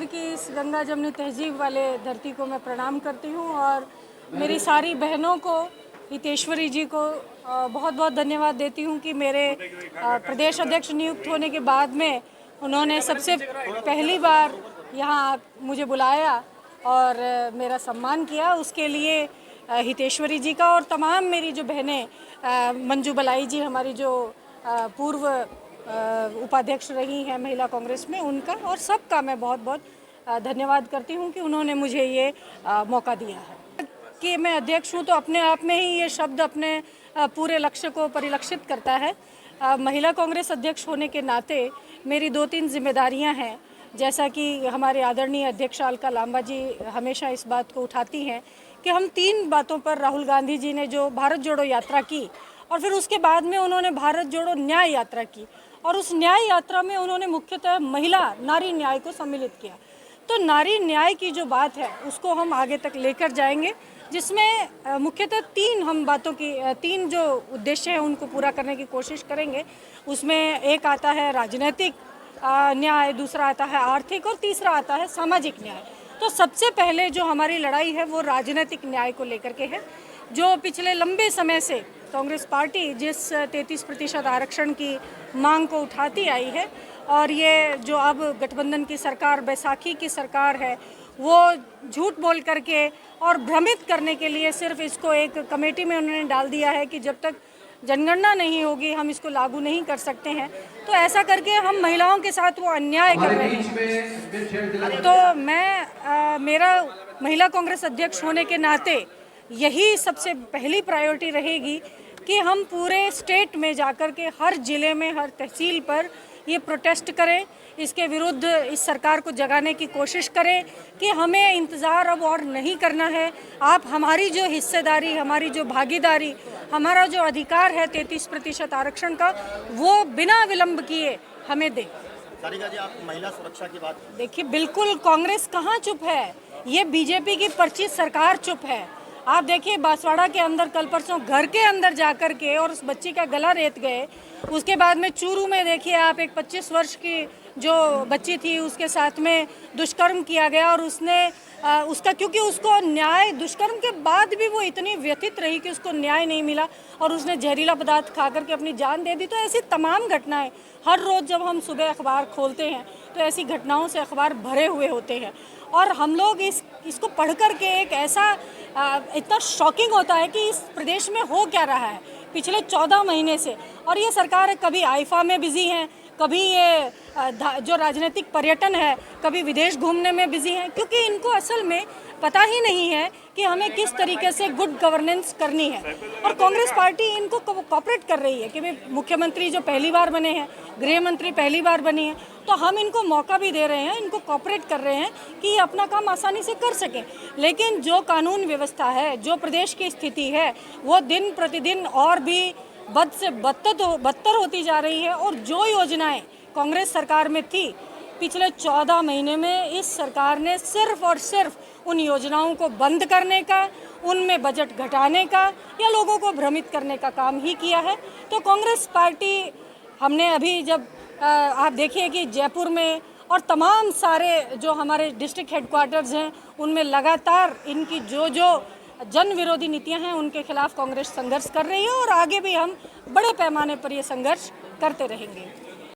अजमेर की इस गंगा जमनी तहजीब वाले धरती को मैं प्रणाम करती हूँ और मेरी सारी बहनों को, हितेश्वरी जी को बहुत बहुत धन्यवाद देती हूँ कि मेरे प्रदेश अध्यक्ष नियुक्त होने के बाद में उन्होंने सबसे पहली बार यहाँ मुझे बुलाया और मेरा सम्मान किया। उसके लिए हितेश्वरी जी का और तमाम मेरी जो बहनें, मंजू बलाई जी हमारी जो पूर्व उपाध्यक्ष रही हैं महिला कांग्रेस में, उनका और सबका मैं बहुत बहुत धन्यवाद करती हूं कि उन्होंने मुझे ये मौका दिया है। कि मैं अध्यक्ष हूं तो अपने आप में ही ये शब्द अपने पूरे लक्ष्य को परिलक्षित करता है। महिला कांग्रेस अध्यक्ष होने के नाते मेरी 2-3 जिम्मेदारियां हैं। जैसा कि हमारे आदरणीय अध्यक्ष अलका लांबा जी हमेशा इस बात को उठाती हैं कि हम 3 बातों पर, राहुल गांधी जी ने जो भारत जोड़ो यात्रा की और फिर उसके बाद में उन्होंने भारत जोड़ो न्याय यात्रा की और उस न्याय यात्रा में उन्होंने मुख्यतः नारी न्याय को सम्मिलित किया। तो नारी न्याय की जो बात है उसको हम आगे तक लेकर जाएंगे, जिसमें मुख्यतः 3 जो उद्देश्य हैं उनको पूरा करने की कोशिश करेंगे। उसमें एक आता है राजनीतिक न्याय, दूसरा आता है आर्थिक और तीसरा आता है सामाजिक न्याय। तो सबसे पहले जो हमारी लड़ाई है वो राजनीतिक न्याय को लेकर के है। जो पिछले लंबे समय से कांग्रेस पार्टी जिस 33% आरक्षण की मांग को उठाती आई है और ये जो अब गठबंधन की सरकार, बैसाखी की सरकार है, वो झूठ बोल करके और भ्रमित करने के लिए सिर्फ इसको एक कमेटी में उन्होंने डाल दिया है कि जब तक जनगणना नहीं होगी हम इसको लागू नहीं कर सकते हैं। तो ऐसा करके हम महिलाओं के साथ वो अन्याय कर रहे हैं। तो मेरा महिला कांग्रेस अध्यक्ष होने के नाते यही सबसे पहली प्रायोरिटी रहेगी कि हम पूरे स्टेट में जाकर के हर ज़िले में, हर तहसील पर ये प्रोटेस्ट करें, इसके विरुद्ध इस सरकार को जगाने की कोशिश करें कि हमें इंतज़ार अब और नहीं करना है। आप हमारी जो हिस्सेदारी, हमारी जो भागीदारी, हमारा जो अधिकार है 33% आरक्षण का, वो बिना विलंब किए हमें दें। सारिका जी, आप महिला सुरक्षा की बात देखिए, बिल्कुल कांग्रेस कहाँ चुप है, ये बीजेपी की पर्ची सरकार चुप है। आप देखिए बांसवाड़ा के अंदर कल परसों घर के अंदर जाकर के और उस बच्ची का गला रेत गए। उसके बाद में चूरू में देखिए आप, एक 25 वर्ष की जो बच्ची थी उसके साथ में दुष्कर्म किया गया और उसका क्योंकि उसको न्याय, दुष्कर्म के बाद भी वो इतनी व्यथित रही कि उसको न्याय नहीं मिला और उसने जहरीला पदार्थ खा करके अपनी जान दे दी। तो ऐसी तमाम घटनाएं हर रोज़ जब हम सुबह अखबार खोलते हैं तो ऐसी घटनाओं से अखबार भरे हुए होते हैं और हम लोग इसको पढ़ कर के एक ऐसा इतना शॉकिंग होता है कि इस प्रदेश में हो क्या रहा है पिछले 14 महीने से। और ये सरकार कभी आईफा में बिजी है, कभी ये जो राजनीतिक पर्यटन है, कभी विदेश घूमने में बिजी है, क्योंकि इनको असल में पता ही नहीं है कि हमें किस तरीके से गुड गवर्नेंस करनी है। और कांग्रेस पार्टी इनको कोऑपरेट कर रही है कि भाई मुख्यमंत्री जो पहली बार बने हैं, गृह मंत्री पहली बार बनी है, तो हम इनको मौका भी दे रहे हैं, इनको कोऑपरेट कर रहे हैं कि ये अपना काम आसानी से कर सकें। लेकिन जो कानून व्यवस्था है, जो प्रदेश की स्थिति है, वो दिन प्रतिदिन और भी बद से बदतर होती जा रही है। और जो योजनाएं कांग्रेस सरकार में थी पिछले 14 महीने में, इस सरकार ने सिर्फ और सिर्फ उन योजनाओं को बंद करने का, उनमें बजट घटाने का या लोगों को भ्रमित करने का काम ही किया है। तो कांग्रेस पार्टी, हमने अभी जब आप देखिए कि जयपुर में और तमाम सारे जो हमारे डिस्ट्रिक्ट हेडक्वार्टर्स हैं उनमें लगातार इनकी जो जन विरोधी नीतियां हैं उनके खिलाफ कांग्रेस संघर्ष कर रही है और आगे भी हम बड़े पैमाने पर ये संघर्ष करते रहेंगे।